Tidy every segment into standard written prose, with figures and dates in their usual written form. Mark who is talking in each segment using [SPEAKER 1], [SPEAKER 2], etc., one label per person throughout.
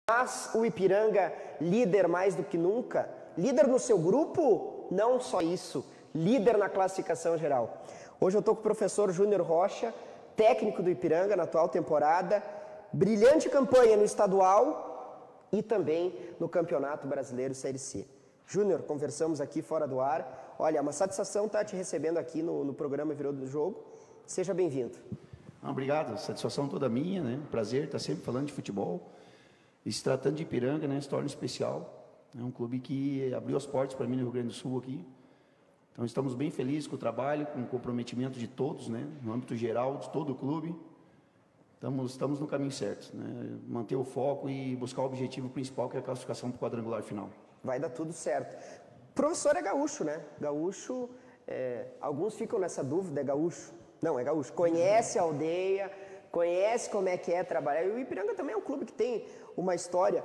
[SPEAKER 1] Mas o Ipiranga, líder mais do que nunca, líder no seu grupo, não só isso, líder na classificação geral. Hoje eu estou com o professor Júnior Rocha, técnico do Ipiranga na atual temporada, brilhante campanha no estadual e também no Campeonato Brasileiro Série C. Júnior, conversamos aqui fora do ar. Olha, é uma satisfação estar te recebendo aqui no programa Virou do Jogo. Seja bem-vindo.
[SPEAKER 2] Obrigado, satisfação toda minha, né? Prazer estar sempre falando de futebol. E se tratando de Ipiranga, né, se torna especial. É um clube que abriu as portas para mim no Rio Grande do Sul aqui. Então estamos bem felizes com o trabalho, com o comprometimento de todos, né, no âmbito geral de todo o clube. Estamos no caminho certo, né? Manter o foco e buscar o objetivo principal, que é a classificação para o quadrangular final.
[SPEAKER 1] Vai dar tudo certo. O professor é gaúcho, né? Gaúcho, alguns ficam nessa dúvida, é gaúcho? Não, é gaúcho. Conhece a aldeia, conhece como é que é trabalhar. E o Ipiranga também é um clube que tem uma história.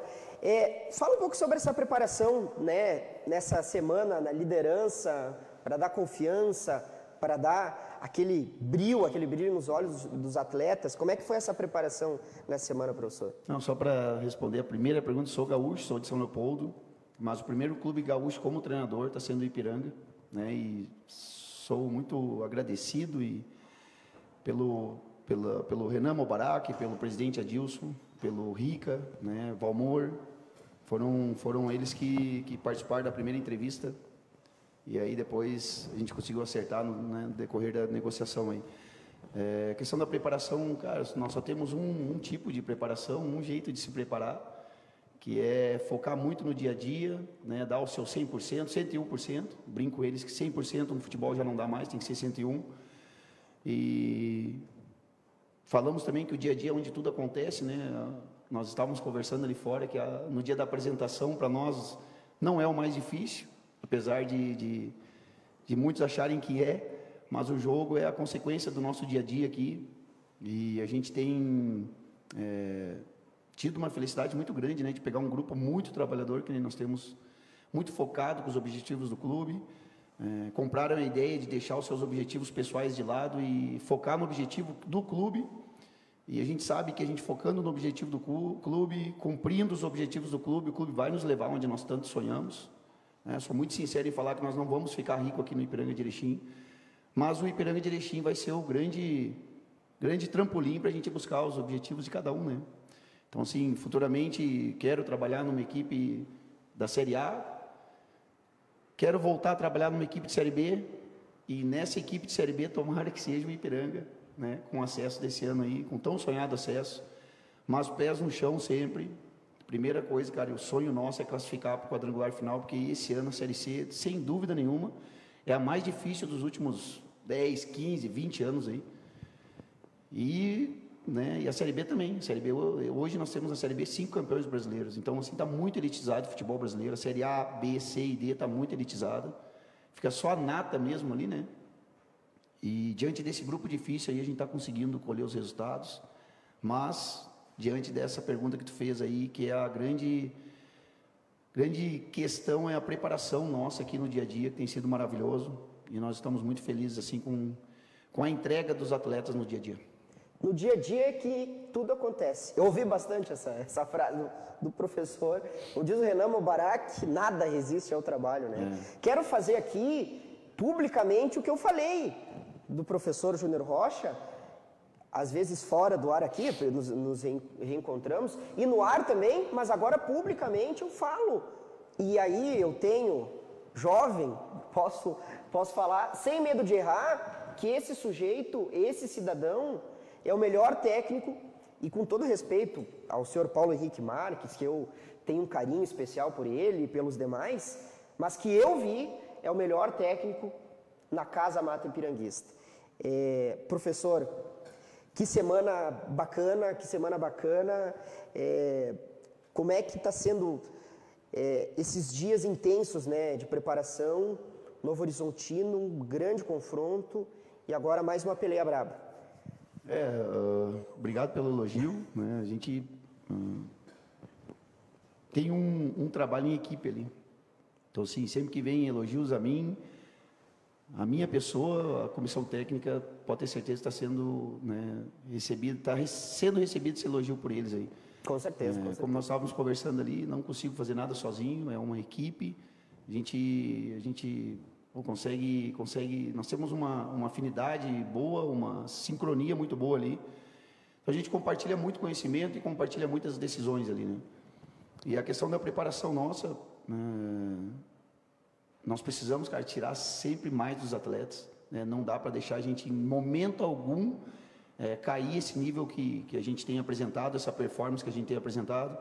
[SPEAKER 1] Fala um pouco sobre essa preparação, né, nessa semana na liderança, para dar confiança, para dar aquele brilho nos olhos dos atletas. Como é que foi essa preparação nessa semana, professor?
[SPEAKER 2] Não, só para responder a primeira pergunta, sou gaúcho, sou de São Leopoldo, mas o primeiro clube gaúcho como treinador está sendo o Ipiranga, né, e sou muito agradecido pelo Renan Mobarak, pelo presidente Adilson, pelo Rica, né, Valmor, foram eles que participaram da primeira entrevista, e aí depois a gente conseguiu acertar no decorrer da negociação aí. Questão da preparação, cara, nós só temos um tipo de preparação, um jeito de se preparar, que é focar muito no dia a dia, né, dar o seu 100%, 101%, brinco com eles que 100% no futebol já não dá mais, tem que ser 101%, e falamos também que o dia a dia é onde tudo acontece, né? Nós estávamos conversando ali fora que no dia da apresentação para nós não é o mais difícil, apesar de muitos acharem que mas o jogo é a consequência do nosso dia a dia aqui, e a gente tem tido uma felicidade muito grande, né, de pegar um grupo muito trabalhador, que nós temos, muito focado com os objetivos do clube. Compraram a ideia de deixar os seus objetivos pessoais de lado e focar no objetivo do clube, e a gente sabe que a gente focando no objetivo do clube, cumprindo os objetivos do clube, o clube vai nos levar onde nós tanto sonhamos, né? Sou muito sincero em falar que nós não vamos ficar rico aqui no Ipiranga de Erechim, mas o Ipiranga de Erechim vai ser o grande trampolim para a gente buscar os objetivos de cada um, né? Então, assim, futuramente quero trabalhar numa equipe da Série A, quero voltar a trabalhar numa equipe de Série B, e nessa equipe de Série B, tomara que seja o Ipiranga, né, com acesso desse ano aí, com tão sonhado acesso, mas pés no chão sempre. Primeira coisa, cara, o sonho nosso é classificar para o quadrangular final, porque esse ano a Série C, sem dúvida nenhuma, é a mais difícil dos últimos 10, 15, 20 anos aí. E a Série B também. A Série B, hoje nós temos na Série B 5 campeões brasileiros, então assim, está muito elitizado o futebol brasileiro. A Série A, B, C e D está muito elitizada, fica só a nata mesmo ali, né? E diante desse grupo difícil aí a gente está conseguindo colher os resultados, mas diante dessa pergunta que tu fez aí, que é a grande questão, é a preparação nossa aqui no dia a dia, que tem sido maravilhoso, e nós estamos muito felizes assim com a entrega dos atletas no dia a dia.
[SPEAKER 1] No dia a dia é que tudo acontece. Eu ouvi bastante essa frase do professor. Como diz o Renan Mobarak, nada resiste ao trabalho, né? Quero fazer aqui, publicamente, o que eu falei do professor Júnior Rocha, às vezes fora do ar aqui, nos reencontramos, e no ar também, mas agora publicamente eu falo. E aí eu tenho, jovem, posso falar, sem medo de errar, que esse sujeito, esse cidadão, é o melhor técnico, e com todo respeito ao senhor Paulo Henrique Marques, que eu tenho um carinho especial por ele e pelos demais, mas que eu vi é o melhor técnico na Casa Mata Ipiranguista. Professor, que semana bacana, como é que está sendo esses dias intensos, né, de preparação, Novo Horizontino, um grande confronto, e agora mais uma peleia braba.
[SPEAKER 2] Obrigado pelo elogio, né? A gente tem um trabalho em equipe ali, então assim, sempre que vem elogios a mim, a minha pessoa, a comissão técnica, pode ter certeza que está sendo, né, sendo recebido esse elogio por eles aí.
[SPEAKER 1] Com certeza, com certeza.
[SPEAKER 2] Como nós estávamos conversando ali, não consigo fazer nada sozinho, é uma equipe, a gente consegue, nós temos uma afinidade boa, uma sincronia muito boa ali, então a gente compartilha muito conhecimento e compartilha muitas decisões ali, né? E a questão da preparação nossa, nós precisamos, cara, tirar sempre mais dos atletas, né? Não dá para deixar a gente, em momento algum, cair esse nível que a gente tem apresentado, essa performance que a gente tem apresentado.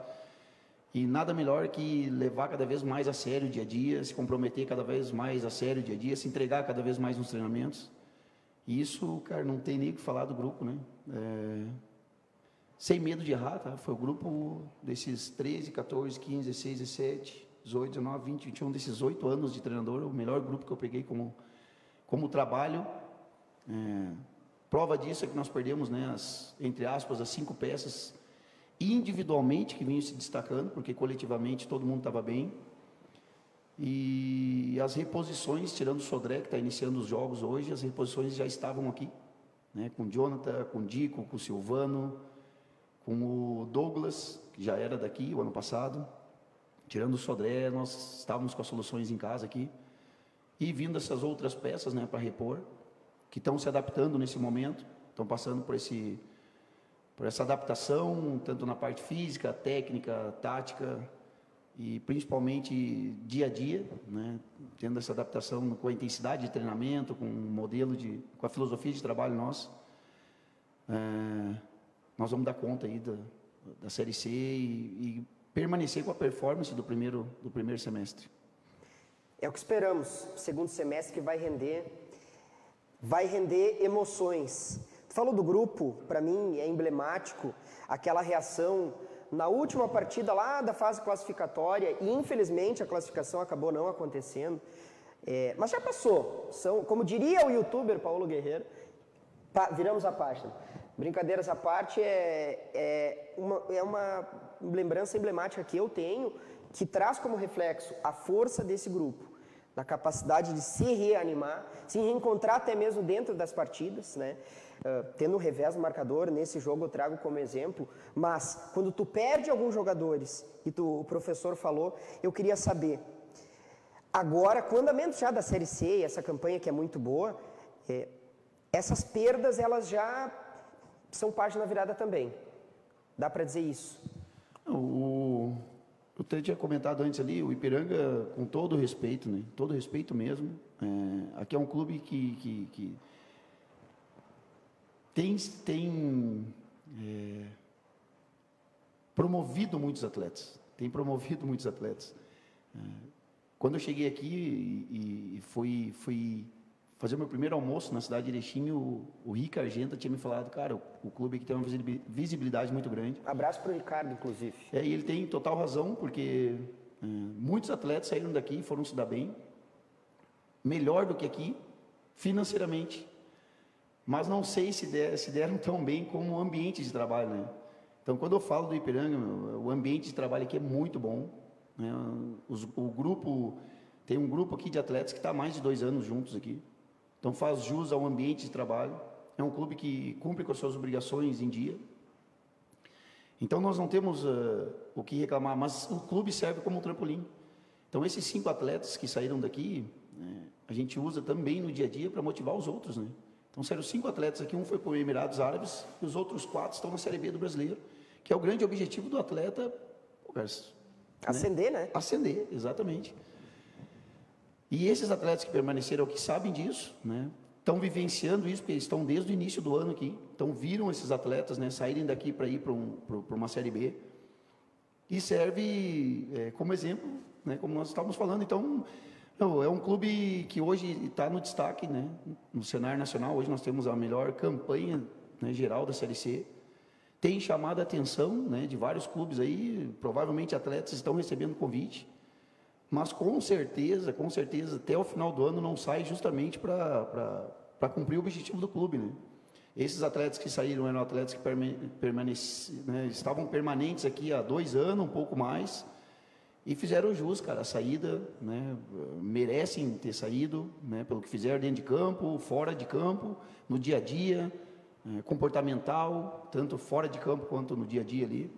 [SPEAKER 2] E nada melhor que levar cada vez mais a sério o dia a dia, se comprometer cada vez mais a sério o dia a dia, se entregar cada vez mais nos treinamentos. E isso, cara, não tem nem o que falar do grupo, né? Sem medo de errar, tá? Foi o grupo desses 13, 14, 15, 16, 17, 18, 19, 20, 21, desses 8 anos de treinador, o melhor grupo que eu peguei como trabalho. Prova disso é que nós perdemos, né, entre aspas, as 5 peças individualmente que vinham se destacando, porque coletivamente todo mundo estava bem. E as reposições, tirando o Sodré, que está iniciando os jogos hoje, as reposições já estavam aqui, né, com o Jonathan, com o Dico, com o Silvano, com o Douglas, que já era daqui o ano passado. Tirando o Sodré, nós estávamos com as soluções em casa aqui. E vindo essas outras peças, né, para repor, que estão se adaptando nesse momento, estão passando por essa adaptação, tanto na parte física, técnica, tática, e principalmente dia a dia, né, tendo essa adaptação com a intensidade de treinamento, com o modelo com a filosofia de trabalho nossa. Nós vamos dar conta aí da Série C e permanecer com a performance do primeiro semestre.
[SPEAKER 1] É o que esperamos, segundo semestre que vai render emoções. Tu falou do grupo, para mim é emblemático aquela reação na última partida lá da fase classificatória, e infelizmente a classificação acabou não acontecendo, mas já passou. Como diria o youtuber Paulo Guerreiro, viramos a página. Brincadeiras à parte, é uma lembrança emblemática que eu tenho, que traz como reflexo a força desse grupo, na capacidade de se reanimar, se reencontrar até mesmo dentro das partidas, né? Tendo um revés no marcador, nesse jogo eu trago como exemplo, mas quando tu perde alguns jogadores, e o professor falou, eu queria saber, agora, com o andamento já da Série C, essa campanha que é muito boa, essas perdas, elas já são página virada também. Dá para dizer isso?
[SPEAKER 2] Eu até tinha comentado antes ali, o Ipiranga, com todo respeito, né? Todo respeito mesmo. Aqui é um clube que tem promovido muitos atletas. Quando eu cheguei aqui e fui fazer meu primeiro almoço na cidade de Erechim, o Rica Argenta tinha me falado, cara, o clube aqui tem uma visibilidade muito grande.
[SPEAKER 1] Abraço para o Ricardo, inclusive.
[SPEAKER 2] E ele tem total razão, porque muitos atletas saíram daqui e foram se dar bem, melhor do que aqui, financeiramente. Mas não sei se deram tão bem como o ambiente de trabalho, né? Então, quando eu falo do Ipiranga, o ambiente de trabalho aqui é muito bom, né? Tem um grupo aqui de atletas que está há mais de 2 anos juntos aqui. Então faz jus ao ambiente de trabalho, é um clube que cumpre com as suas obrigações em dia. Então nós não temos o que reclamar, mas o clube serve como um trampolim. Então esses 5 atletas que saíram daqui, a gente usa também no dia a dia para motivar os outros, né? Então saíram 5 atletas aqui, um foi para os Emirados Árabes e os outros 4 estão na Série B do Brasileiro, que é o grande objetivo do atleta,
[SPEAKER 1] ascender, né?
[SPEAKER 2] Ascender, exatamente. E esses atletas que permaneceram aqui sabem disso, né? Estão vivenciando isso, porque eles estão desde o início do ano aqui. Então viram esses atletas, né, saírem daqui para ir para uma Série B. E serve como exemplo, né, como nós estávamos falando. Então, é um clube que hoje está no destaque, né, no cenário nacional. Hoje nós temos a melhor campanha, né, geral da Série C. Tem chamado a atenção, né, de vários clubes aí. Provavelmente atletas estão recebendo convite. Mas com certeza, até o final do ano não sai justamente para cumprir o objetivo do clube, né? Esses atletas que saíram eram atletas que né, estavam permanentes aqui há 2 anos, um pouco mais, e fizeram jus, cara, a saída, né? Merecem ter saído, né, pelo que fizeram dentro de campo, fora de campo, no dia a dia, comportamental, tanto fora de campo quanto no dia a dia ali.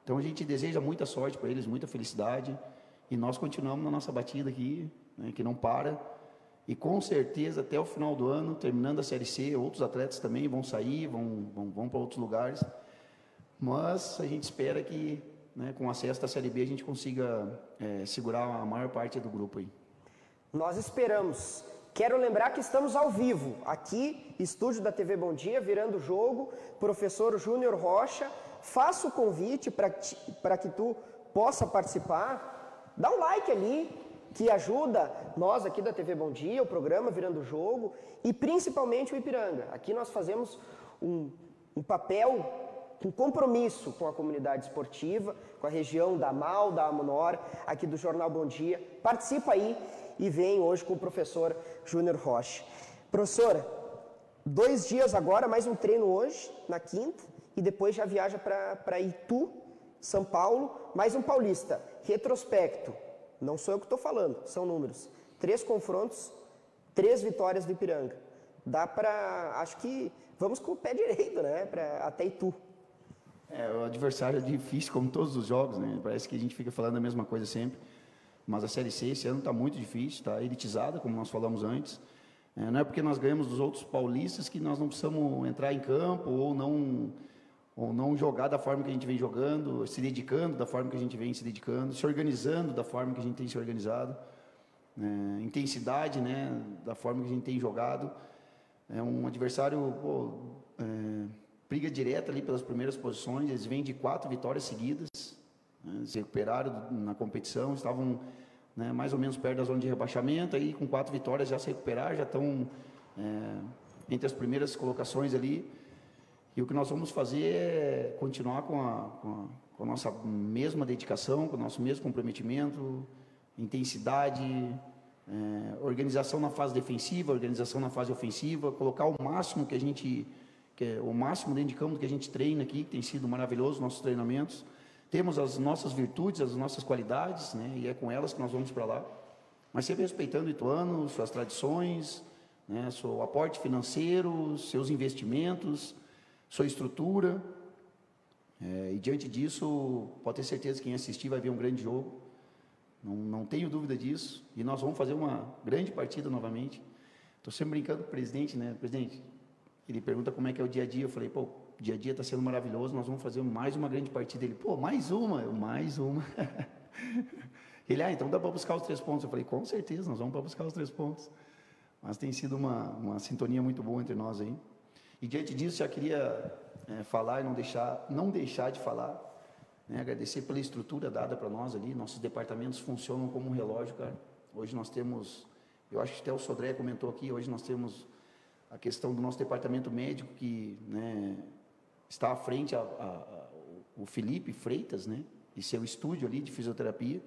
[SPEAKER 2] Então a gente deseja muita sorte para eles, muita felicidade, e nós continuamos na nossa batida aqui, né, que não para, e com certeza até o final do ano, terminando a Série C, outros atletas também vão sair, vão para outros lugares, mas a gente espera que, né, com o acesso da Série B a gente consiga segurar a maior parte do grupo aí.
[SPEAKER 1] Nós esperamos. Quero lembrar que estamos ao vivo, aqui, estúdio da TV Bom Dia, virando o jogo, professor Júnior Rocha, faça o convite para que tu possa participar, dá um like ali, que ajuda nós aqui da TV Bom Dia, o programa Virando o Jogo, e principalmente o Ipiranga. Aqui nós fazemos um papel, um compromisso com a comunidade esportiva, com a região da AMAL, da AMUNOR, aqui do Jornal Bom Dia. Participa aí e vem hoje com o professor Júnior Rocha. Professora, 2 dias agora, mais um treino hoje, na quinta, e depois já viaja para Itu, São Paulo, mais um paulista. Retrospecto, não sou eu que estou falando, são números. 3 confrontos, 3 vitórias do Ipiranga. Dá para, acho que vamos com o pé direito, né, até Itu.
[SPEAKER 2] O adversário é difícil, como todos os jogos, né? Parece que a gente fica falando a mesma coisa sempre. Mas a Série C esse ano está muito difícil, está elitizada, como nós falamos antes. Não é porque nós ganhamos dos outros paulistas que nós não precisamos entrar em campo ou não jogar da forma que a gente vem jogando, se dedicando da forma que a gente vem se dedicando, se organizando da forma que a gente tem se organizado, intensidade, né, da forma que a gente tem jogado. É um adversário, briga direta ali pelas primeiras posições, eles vêm de 4 vitórias seguidas, né, se recuperaram na competição, estavam, né, mais ou menos perto da zona de rebaixamento, aí com 4 vitórias já se recuperaram, já estão entre as primeiras colocações ali. E o que nós vamos fazer é continuar com a nossa mesma dedicação, com o nosso mesmo comprometimento, intensidade, organização na fase defensiva, organização na fase ofensiva, colocar o máximo o máximo dentro de campo que a gente treina aqui, que tem sido maravilhoso, nossos treinamentos. Temos as nossas virtudes, as nossas qualidades, né, e é com elas que nós vamos para lá. Mas sempre respeitando o Ituano, suas tradições, né, seu aporte financeiro, seus investimentos, sua estrutura, e diante disso, pode ter certeza que quem assistir vai ver um grande jogo, não tenho dúvida disso, e nós vamos fazer uma grande partida novamente. Estou sempre brincando com o presidente, né, presidente, ele pergunta como é que é o dia a dia, eu falei, o dia a dia está sendo maravilhoso, nós vamos fazer mais uma grande partida. Ele, mais uma, mais uma. Ele, então dá para buscar os 3 pontos. Eu falei, com certeza, nós vamos para buscar os 3 pontos. Mas tem sido uma sintonia muito boa entre nós aí. E diante disso, já queria falar e não deixar de falar, né, agradecer pela estrutura dada para nós ali. Nossos departamentos funcionam como um relógio, cara. Hoje nós temos, eu acho que até o Sodré comentou aqui, hoje nós temos a questão do nosso departamento médico que, né, está à frente o Felipe Freitas, né, e seu estúdio ali de fisioterapia.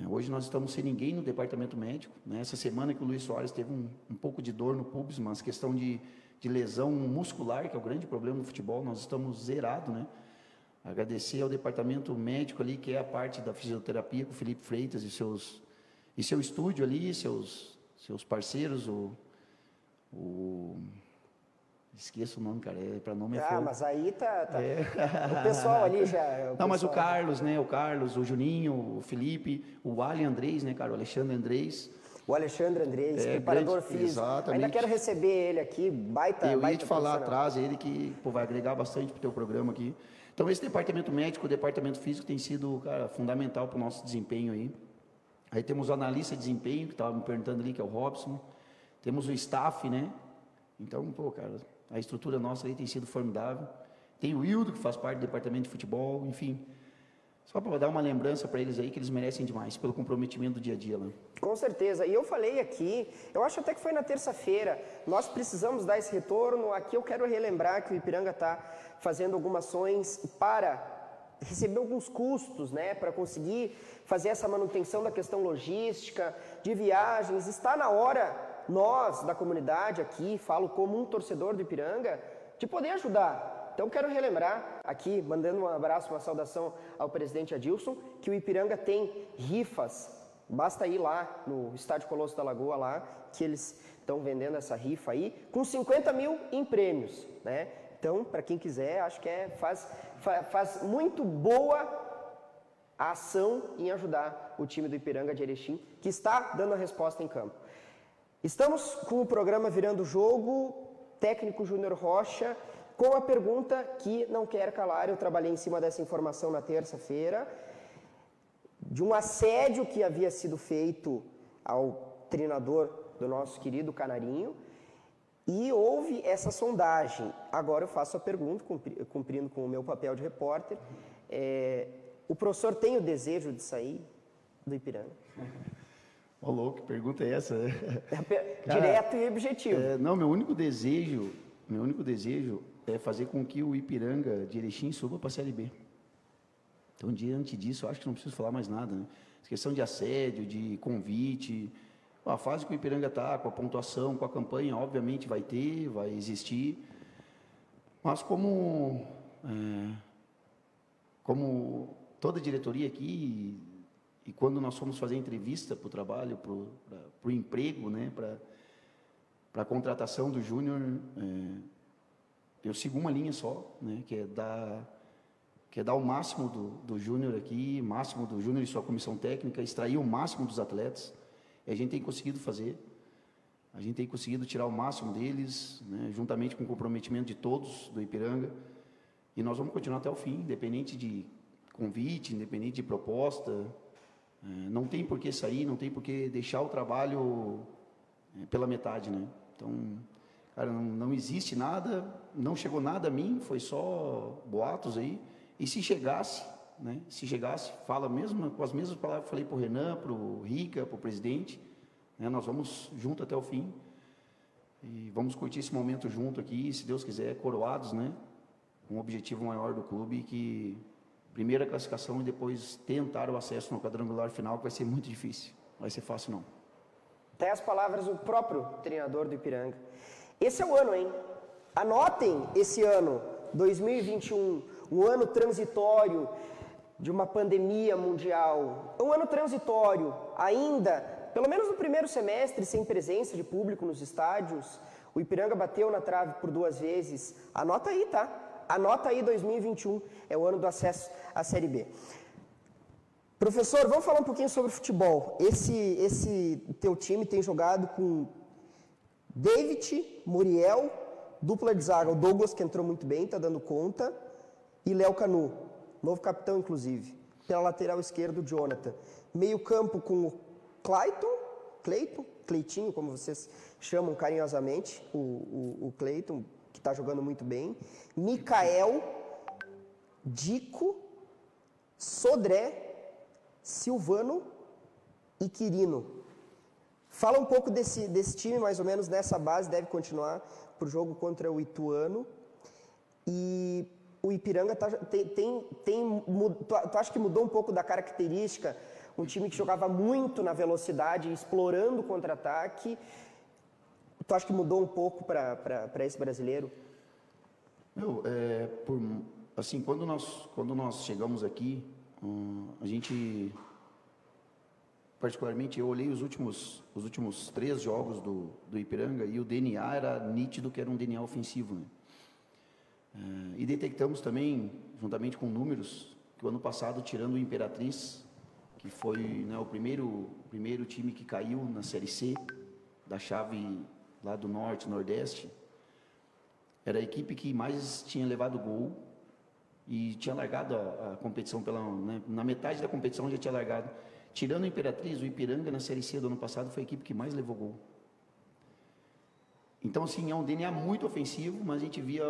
[SPEAKER 2] Hoje nós estamos sem ninguém no departamento médico, né. Essa semana que o Luiz Soares teve um pouco de dor no pubis, mas questão de lesão muscular, que é o grande problema no futebol, nós estamos zerados, né. Agradecer ao departamento médico ali, que é a parte da fisioterapia, com o Felipe Freitas e seu estúdio ali, seus parceiros, esqueço o nome, cara, para nome é fogo.
[SPEAKER 1] Mas aí tá. O pessoal ali já...
[SPEAKER 2] Mas o Carlos, né, o Juninho, o Felipe, o Ali Andrés, né, cara, o Alexandre Andrés.
[SPEAKER 1] O Alexandre Andrés, preparador físico.
[SPEAKER 2] Exatamente.
[SPEAKER 1] Ainda quero receber ele aqui, baita.
[SPEAKER 2] Eu ia te falar atrás, ele que vai agregar bastante para o teu programa aqui. Então, esse departamento médico, o departamento físico tem sido, cara, fundamental para o nosso desempenho aí. Aí temos o analista de desempenho, que estava me perguntando ali, que é o Robson. Temos o staff, né? Então, cara, a estrutura nossa aí tem sido formidável. Tem o Hildo, que faz parte do departamento de futebol, enfim. Só para dar uma lembrança para eles aí, que eles merecem demais, pelo comprometimento do dia a dia lá.
[SPEAKER 1] Com certeza. E eu falei aqui, eu acho até que foi na terça-feira, nós precisamos dar esse retorno. Aqui eu quero relembrar que o Ipiranga está fazendo algumas ações para receber alguns custos, né, para conseguir fazer essa manutenção da questão logística, de viagens. Está na hora, nós da comunidade aqui, falo como um torcedor do Ipiranga, de poder ajudar. Então quero relembrar aqui, mandando um abraço, uma saudação ao presidente Adilson, que o Ipiranga tem rifas. Basta ir lá no Estádio Colosso da Lagoa, lá, que eles estão vendendo essa rifa aí, com 50 mil em prêmios, né? Então, para quem quiser, acho que faz muito boa a ação em ajudar o time do Ipiranga de Erechim, que está dando a resposta em campo. Estamos com o programa Virando o Jogo, técnico Júnior Rocha, com a pergunta que não quer calar. Eu trabalhei em cima dessa informação na terça-feira, de um assédio que havia sido feito ao treinador do nosso querido Canarinho, e houve essa sondagem. Agora eu faço a pergunta, cumprindo com o meu papel de repórter. O professor tem o desejo de sair do Ipiranga?
[SPEAKER 2] Ô, louco, que pergunta é essa?
[SPEAKER 1] Direto e objetivo.
[SPEAKER 2] Não, meu único desejo é fazer com que o Ipiranga de Erechim suba para a Série B. Então, diante disso, eu acho que não preciso falar mais nada, né? Questão de assédio, de convite, a fase que o Ipiranga está, com a pontuação, com a campanha, obviamente vai existir, mas como toda a diretoria aqui, e quando nós fomos fazer entrevista para o trabalho, para o emprego, né, para a contratação do Júnior, eu sigo uma linha só, né, que é dar o máximo do Júnior aqui, máximo do Júnior e sua comissão técnica, extrair o máximo dos atletas. E a gente tem conseguido fazer, a gente tem conseguido tirar o máximo deles, né, juntamente com o comprometimento de todos do Ipiranga, e nós vamos continuar até o fim, independente de convite, independente de proposta. Não tem por que sair, não tem por que deixar o trabalho pela metade, né? Então, cara, não existe nada, não chegou nada a mim, foi só boatos aí. E se chegasse, né? Fala mesmo com as mesmas palavras que falei para o Renan, para o Rica, para o presidente, né? Nós vamos junto até o fim e vamos curtir esse momento junto aqui, se Deus quiser, coroados, né? Um objetivo maior do clube, que primeira classificação e depois tentar o acesso no quadrangular final, que vai ser muito difícil, não vai ser fácil não.
[SPEAKER 1] Até as palavras do próprio treinador do Ipiranga. Esse é o ano, hein? Anotem esse ano, 2021, um ano transitório de uma pandemia mundial. Um ano transitório, ainda, pelo menos no primeiro semestre, sem presença de público nos estádios. O Ipiranga bateu na trave por 2 vezes. Anota aí, tá? Anota aí, 2021 é o ano do acesso à Série B. Professor, vamos falar um pouquinho sobre futebol. Esse teu time tem jogado com David, Muriel, dupla de zaga, o Douglas, que entrou muito bem, está dando conta, e Léo Canu, novo capitão, inclusive. Pela lateral esquerda, o Jonathan. Meio campo com o Cleitinho, como vocês chamam carinhosamente, o Cleiton, que está jogando muito bem. Micael, Dico, Sodré, Silvano e Quirino. Fala um pouco desse time, mais ou menos, nessa base, deve continuar para o jogo contra o Ituano. E o Ipiranga tu acha que mudou um pouco da característica? Um time que jogava muito na velocidade, explorando o contra-ataque. Tu acha que mudou um pouco para esse brasileiro?
[SPEAKER 2] Assim, quando nós chegamos aqui, a gente, particularmente, eu olhei os últimos 3 jogos do Ipiranga e o DNA era nítido que era um DNA ofensivo, né? E detectamos também, juntamente com números, que o ano passado, tirando o Imperatriz, que foi, né, o primeiro time que caiu na Série C, da chave lá do Norte, Nordeste, era a equipe que mais tinha levado gol e tinha largado a competição na metade da competição já tinha largado. Tirando o Imperatriz, o Ipiranga na Série C do ano passado foi a equipe que mais levou gol. Então, assim, é um DNA muito ofensivo, mas a gente via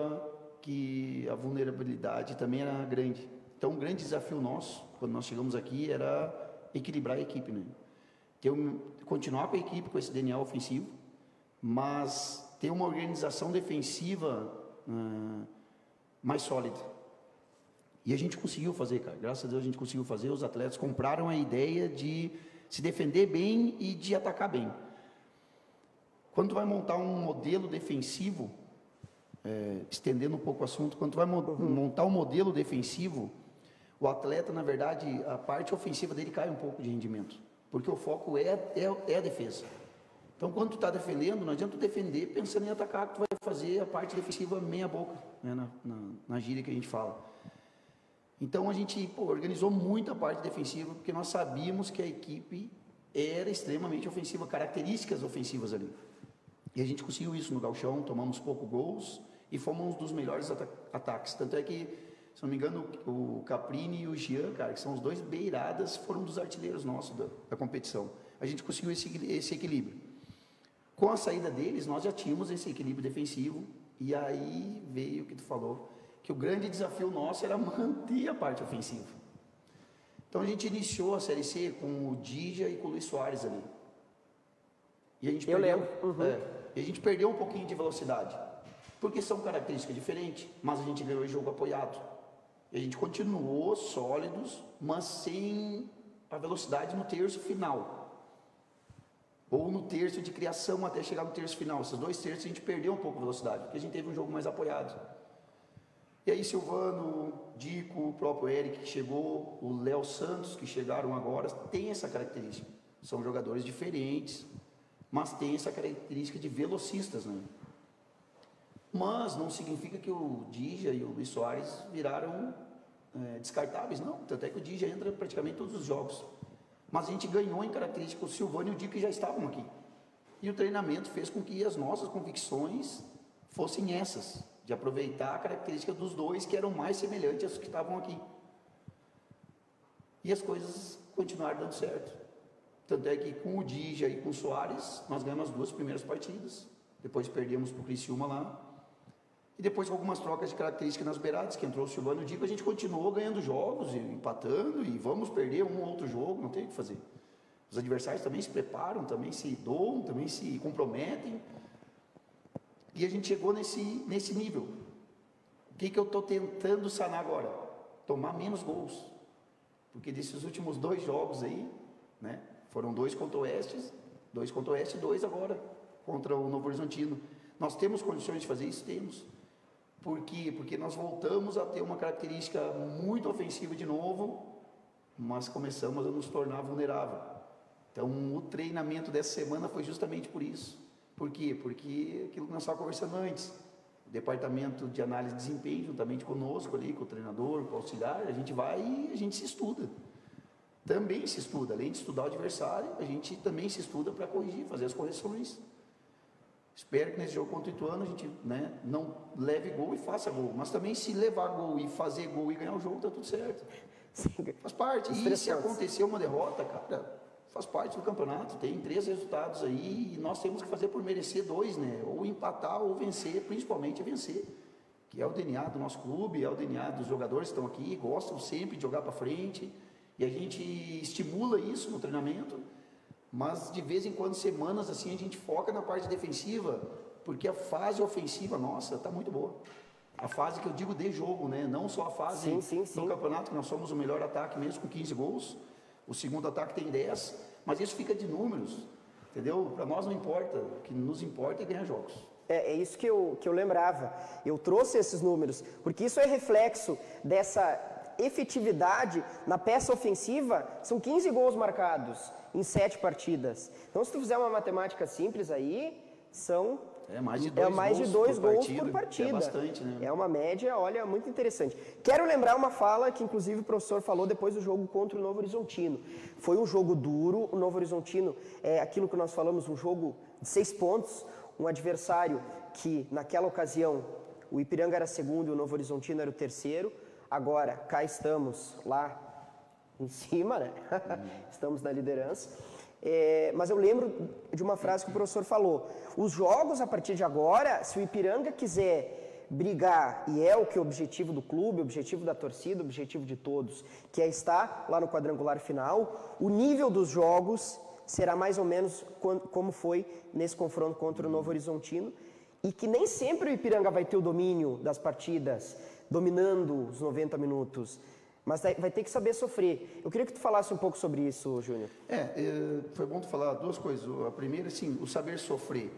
[SPEAKER 2] que a vulnerabilidade também era grande. Então, um grande desafio nosso, quando nós chegamos aqui, era equilibrar a equipe, né? Continuar com a equipe com esse DNA ofensivo, mas ter uma organização defensiva mais sólida. E a gente conseguiu fazer, cara. Graças a Deus a gente conseguiu fazer. Os atletas compraram a ideia de se defender bem e de atacar bem. Quando tu vai montar um modelo defensivo, estendendo um pouco o assunto, quando tu vai montar um modelo defensivo, o atleta, na verdade, a parte ofensiva dele cai um pouco de rendimento, porque o foco é a defesa. Então, quando tu está defendendo, não adianta tu defender pensando em atacar, que tu vai fazer a parte defensiva meia boca, né, na gíria que a gente fala. Então, a gente organizou muito a parte defensiva, porque nós sabíamos que a equipe era extremamente ofensiva, características ofensivas ali. E a gente conseguiu isso no gauchão, tomamos poucos gols e fomos um dos melhores ataques. Tanto é que, se não me engano, o Caprini e o Jean, cara, que são os dois beiradas, foram dos artilheiros nossos da competição. A gente conseguiu esse equilíbrio. Com a saída deles, nós já tínhamos esse equilíbrio defensivo, e aí veio o que tu falou, que o grande desafio nosso era manter a parte ofensiva. Então a gente iniciou a Série C com o Dija e com o Luiz Soares ali. E a gente e a gente perdeu um pouquinho de velocidade, porque são características diferentes, mas a gente ganhou o jogo apoiado. E a gente continuou sólidos, mas sem a velocidade no terço final. Ou no terço de criação até chegar no terço final. Esses 2 terços a gente perdeu um pouco a velocidade, porque a gente teve um jogo mais apoiado. E aí Silvano, Dico, o próprio Eric que chegou, o Léo Santos que chegaram agora, tem essa característica. São jogadores diferentes, mas tem essa característica de velocistas, né? Mas não significa que o Dija e o Luiz Soares viraram descartáveis, não. Tanto é que o Dija entra praticamente em todos os jogos. Mas a gente ganhou em característica, o Silvano e o Dico que já estavam aqui. E o treinamento fez com que as nossas convicções fossem essas, de aproveitar a característica dos dois que eram mais semelhantes às que estavam aqui. E as coisas continuaram dando certo. Tanto é que com o Dija e com o Soares, nós ganhamos as 2 primeiras partidas. Depois perdemos para o Criciúma lá. E depois com algumas trocas de características nas beiradas, que entrou o Silvano e o Dico, a gente continuou ganhando jogos, e empatando, e vamos perder um ou outro jogo, não tem o que fazer. Os adversários também se preparam, também se doam, também se comprometem. E a gente chegou nesse nível. O que eu estou tentando sanar agora? Tomar menos gols. Porque desses últimos 2 jogos aí, né, foram 2 contra o Oeste, 2 agora contra o Novo Horizontino. Nós temos condições de fazer isso? Temos. Por quê? Porque nós voltamos a ter uma característica muito ofensiva de novo, mas começamos a nos tornar vulnerável. Então, o treinamento dessa semana foi justamente por isso. Por quê? Porque aquilo que nós estávamos conversando antes, o departamento de análise de desempenho, juntamente conosco ali, com o treinador, com o auxiliar, a gente vai e a gente se estuda. Também se estuda, além de estudar o adversário, a gente também se estuda para corrigir, fazer as correções. Espero que nesse jogo contra o Ituano a gente, né, não leve gol e faça gol, mas também se levar gol e fazer gol e ganhar o jogo, tá tudo certo. Sim. Faz parte. E se acontecer uma derrota, cara, faz parte do campeonato, tem 3 resultados aí e nós temos que fazer por merecer 2, né? Ou empatar ou vencer, principalmente vencer, que é o DNA do nosso clube, é o DNA dos jogadores que estão aqui, gostam sempre de jogar para frente e a gente estimula isso no treinamento, mas de vez em quando, semanas assim, a gente foca na parte defensiva, porque a fase ofensiva nossa está muito boa. A fase que eu digo de jogo, né? Não só a fase do campeonato, que nós somos o melhor ataque mesmo com 15 gols, o segundo ataque tem 10, mas isso fica de números, entendeu? Para nós não importa, o que nos importa é ganhar jogos.
[SPEAKER 1] É isso que eu lembrava. Eu trouxe esses números, porque isso é reflexo dessa efetividade na peça ofensiva. São 15 gols marcados em 7 partidas. Então, se tu fizer uma matemática simples aí, são...
[SPEAKER 2] mais de 2
[SPEAKER 1] gols por partida.
[SPEAKER 2] É bastante, né?
[SPEAKER 1] É uma média, olha, muito interessante. Quero lembrar uma fala que, inclusive, o professor falou depois do jogo contra o Novo Horizontino. Foi um jogo duro, o Novo Horizontino é aquilo que nós falamos, um jogo de 6 pontos, um adversário que, naquela ocasião, o Ipiranga era segundo e o Novo Horizontino era o terceiro. Agora, cá estamos, lá em cima, né? Estamos na liderança. Mas eu lembro de uma frase que o professor falou: os jogos a partir de agora, se o Ipiranga quiser brigar, e é o que é o objetivo do clube, o objetivo da torcida, o objetivo de todos, que é estar lá no quadrangular final, o nível dos jogos será mais ou menos como foi nesse confronto contra o Novo Horizontino, e que nem sempre o Ipiranga vai ter o domínio das partidas, dominando os 90 minutos, mas vai ter que saber sofrer. Eu queria que tu falasse um pouco sobre isso, Júnior.
[SPEAKER 2] Foi bom tu falar 2 coisas. A primeira, assim, o saber sofrer.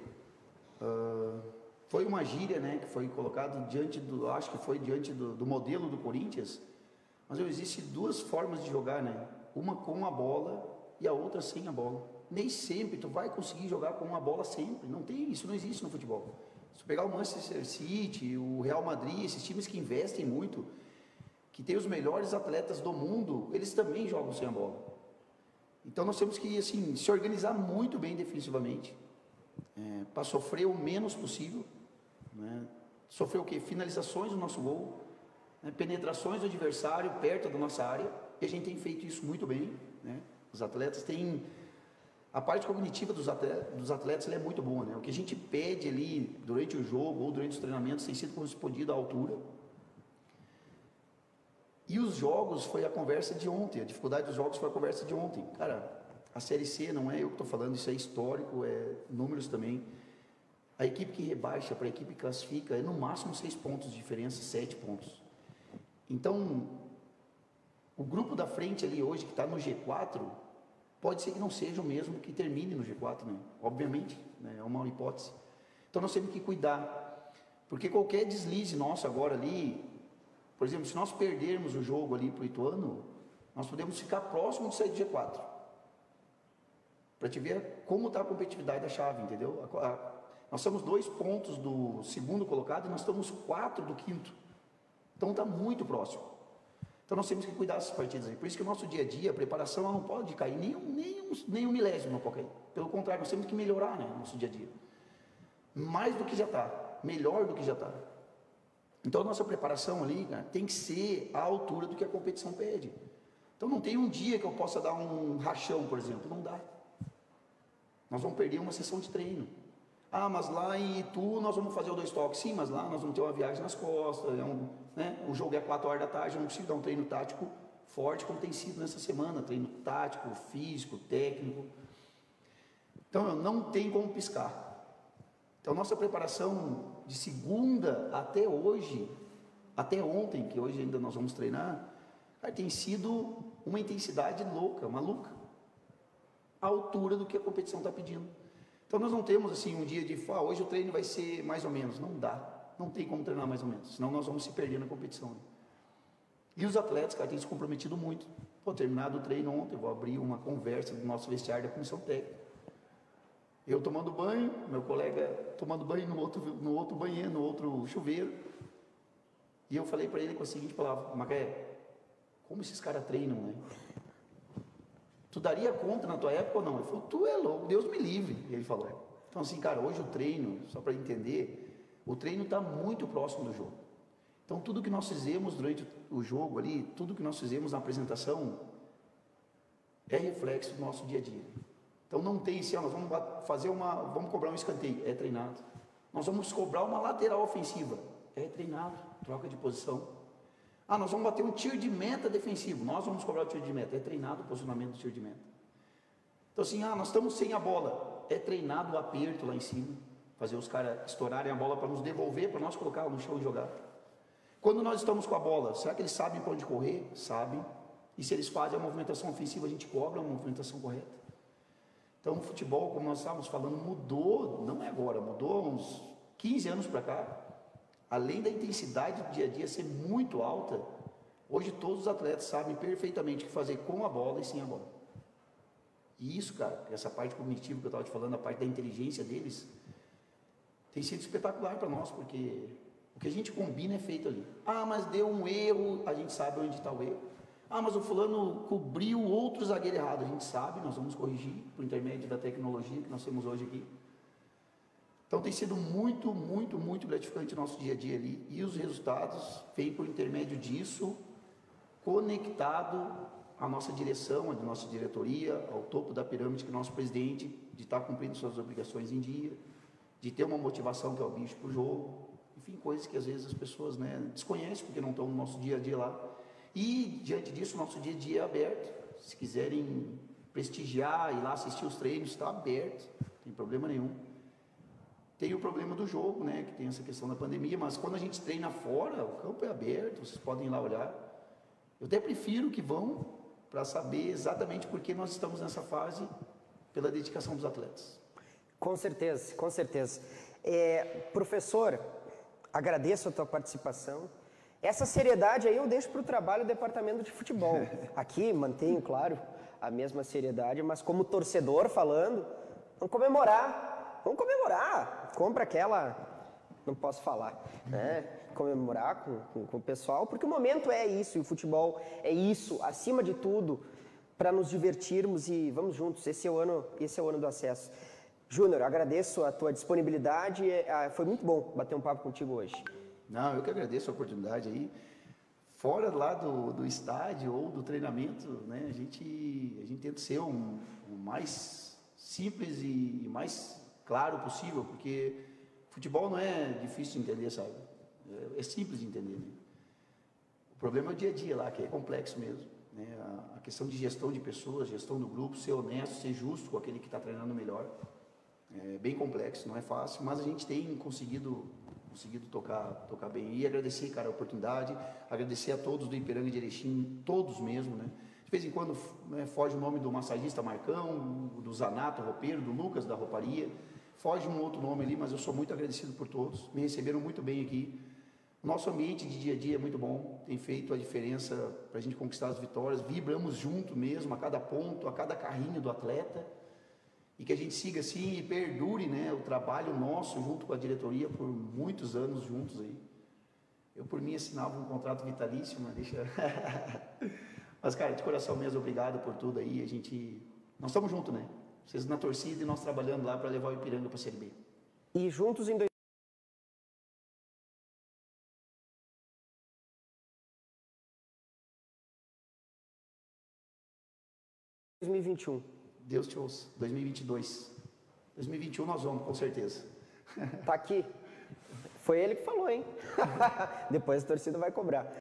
[SPEAKER 2] Foi uma gíria, né, que foi colocado diante do modelo do Corinthians, mas existem 2 formas de jogar, né? Uma com a bola e a outra sem a bola. nem sempre tu vai conseguir jogar com uma bola sempre. Não tem, isso não existe no futebol. Se tu pegar o Manchester City, o Real Madrid, esses times que investem muito, que tem os melhores atletas do mundo, eles também jogam sem a bola. Então nós temos que assim, se organizar muito bem defensivamente, para sofrer o menos possível, né? Sofrer o quê? Finalizações do nosso gol, né? Penetrações do adversário perto da nossa área, e a gente tem feito isso muito bem, né? Os atletas têm... A parte cognitiva dos atletas ela é muito boa, né? O que a gente pede ali durante o jogo ou durante os treinamentos tem sido correspondido à altura. E os jogos foi a conversa de ontem, a dificuldade dos jogos foi a conversa de ontem. Cara, a Série C não é eu que estou falando, isso é histórico, é números também. A equipe que rebaixa para a equipe que classifica é no máximo 6 pontos de diferença, 7 pontos. Então, o grupo da frente ali hoje que está no G4, pode ser que não seja o mesmo que termine no G4, né? Obviamente, né? É uma hipótese. Então nós temos que cuidar, porque qualquer deslize nosso agora ali, por exemplo, se nós perdermos o jogo ali para o Ituano, nós podemos ficar próximo de sair do G4. Para te ver como está a competitividade da chave, entendeu? Nós somos 2 pontos do segundo colocado e nós estamos 4 do quinto. Então está muito próximo. Então nós temos que cuidar dessas partidas aí. Por isso que o nosso dia a dia, a preparação, ela não pode cair, nem um milésimo não pode cair. Pelo contrário, nós temos que melhorar, né, o nosso dia a dia. Mais do que já está, melhor do que já está. Então a nossa preparação ali, cara, tem que ser à altura do que a competição pede. Então não tem um dia que eu possa dar um rachão, por exemplo, não dá. Nós vamos perder uma sessão de treino. Ah, mas lá em Itu nós vamos fazer o 2 toques. Sim, mas lá nós vamos ter uma viagem nas costas, né? O jogo é 4 horas da tarde, eu não consigo dar um treino tático forte como tem sido nessa semana, treino tático, físico, técnico. Então não tem como piscar. Então nossa preparação de segunda até hoje, até ontem, que hoje ainda nós vamos treinar, cara, tem sido uma intensidade louca, maluca, à altura do que a competição está pedindo. Então nós não temos assim um dia de hoje o treino vai ser mais ou menos, não dá, não tem como treinar mais ou menos, senão nós vamos se perder na competição. E os atletas, cara, têm se comprometido muito. Terminado o treino ontem, eu vou abrir uma conversa do nosso vestiário da comissão técnica. Eu tomando banho, meu colega tomando banho no outro banheiro, no outro chuveiro. E eu falei para ele com a seguinte palavra: Macaé, como esses caras treinam, né? Tu daria conta na tua época ou não? Ele falou: tu é louco, Deus me livre. E ele falou: então assim, cara, hoje o treino, só para entender, o treino está muito próximo do jogo. Então tudo que nós fizemos durante o jogo ali, tudo que nós fizemos na apresentação, é reflexo do nosso dia a dia. Então não tem assim, nós vamos cobrar um escanteio, é treinado. Nós vamos cobrar uma lateral ofensiva, é treinado, troca de posição. Ah, nós vamos bater um tiro de meta defensivo, nós vamos cobrar o tiro de meta, é treinado o posicionamento do tiro de meta. Então assim, nós estamos sem a bola, é treinado o aperto lá em cima, fazer os caras estourarem a bola para nos devolver, para nós colocar no chão e jogar. Quando nós estamos com a bola, será que eles sabem para onde correr? Sabem. E se eles fazem a movimentação ofensiva, a gente cobra a movimentação correta. Então o futebol, como nós estávamos falando, mudou, não é agora, mudou uns 15 anos para cá. Além da intensidade do dia a dia ser muito alta, hoje todos os atletas sabem perfeitamente o que fazer com a bola e sem a bola. E isso, cara, essa parte cognitiva que eu estava te falando, a parte da inteligência deles, tem sido espetacular para nós, porque o que a gente combina é feito ali. Ah, mas deu um erro, a gente sabe onde está o erro. Ah, mas o fulano cobriu outro zagueiro errado, a gente sabe, nós vamos corrigir por intermédio da tecnologia que nós temos hoje aqui. Então tem sido muito, muito, muito gratificante o nosso dia a dia ali, e os resultados vêm por intermédio disso, conectado à nossa direção, à nossa diretoria, ao topo da pirâmide, que é o nosso presidente, de estar cumprindo suas obrigações em dia, de ter uma motivação que é o bicho para o jogo, enfim, coisas que às vezes as pessoas, né, desconhecem porque não estão no nosso dia a dia lá. E diante disso, o nosso dia a dia é aberto. Se quiserem prestigiar, ir lá assistir os treinos, está aberto, não tem problema nenhum. Tem o problema do jogo, né, que tem essa questão da pandemia, mas quando a gente treina fora, o campo é aberto, vocês podem ir lá olhar. Eu até prefiro que vão, para saber exatamente por que nós estamos nessa fase, pela dedicação dos atletas.
[SPEAKER 1] Com certeza, com certeza. Professor, agradeço a tua participação. Essa seriedade aí eu deixo para o trabalho do departamento de futebol. Aqui mantenho, claro, a mesma seriedade, mas como torcedor falando, vamos comemorar, compra aquela, não posso falar, né? Comemorar com o pessoal, porque o momento é isso, e o futebol é isso, acima de tudo, para nos divertirmos e vamos juntos, esse é o ano do acesso. Júnior, agradeço a tua disponibilidade, foi muito bom bater um papo contigo hoje.
[SPEAKER 2] Não, eu que agradeço a oportunidade aí. Fora lá do estádio ou do treinamento, né, a gente tenta ser o mais simples e mais claro possível, porque futebol não é difícil de entender, sabe? É simples de entender, né? O problema é o dia a dia lá, que é complexo mesmo, né? A questão de gestão de pessoas, gestão do grupo, ser honesto, ser justo com aquele que está treinando melhor. É bem complexo, não é fácil, mas a gente tem conseguido tocar bem. E agradecer, cara, a oportunidade, agradecer a todos do Ipiranga de Erechim, todos mesmo, né? De vez em quando, né, foge o nome do massagista Marcão, do Zanato, roupeiro, do Lucas, da rouparia, foge um outro nome ali, mas eu sou muito agradecido por todos, me receberam muito bem aqui. Nosso ambiente de dia a dia é muito bom, tem feito a diferença para a gente conquistar as vitórias, vibramos junto mesmo, a cada ponto, a cada carrinho do atleta, e que a gente siga assim e perdure, né, o trabalho nosso junto com a diretoria por muitos anos juntos aí. Eu, por mim, assinava um contrato vitalício, mas deixa... Mas, cara, de coração mesmo, obrigado por tudo aí, nós estamos juntos, né? Vocês na torcida e nós trabalhando lá para levar o Ipiranga para a Série B.
[SPEAKER 1] E juntos em 2021.
[SPEAKER 2] Deus te ouça. 2022. 2021 nós vamos, com certeza.
[SPEAKER 1] Tá aqui. Foi ele que falou, hein? Depois a torcida vai cobrar.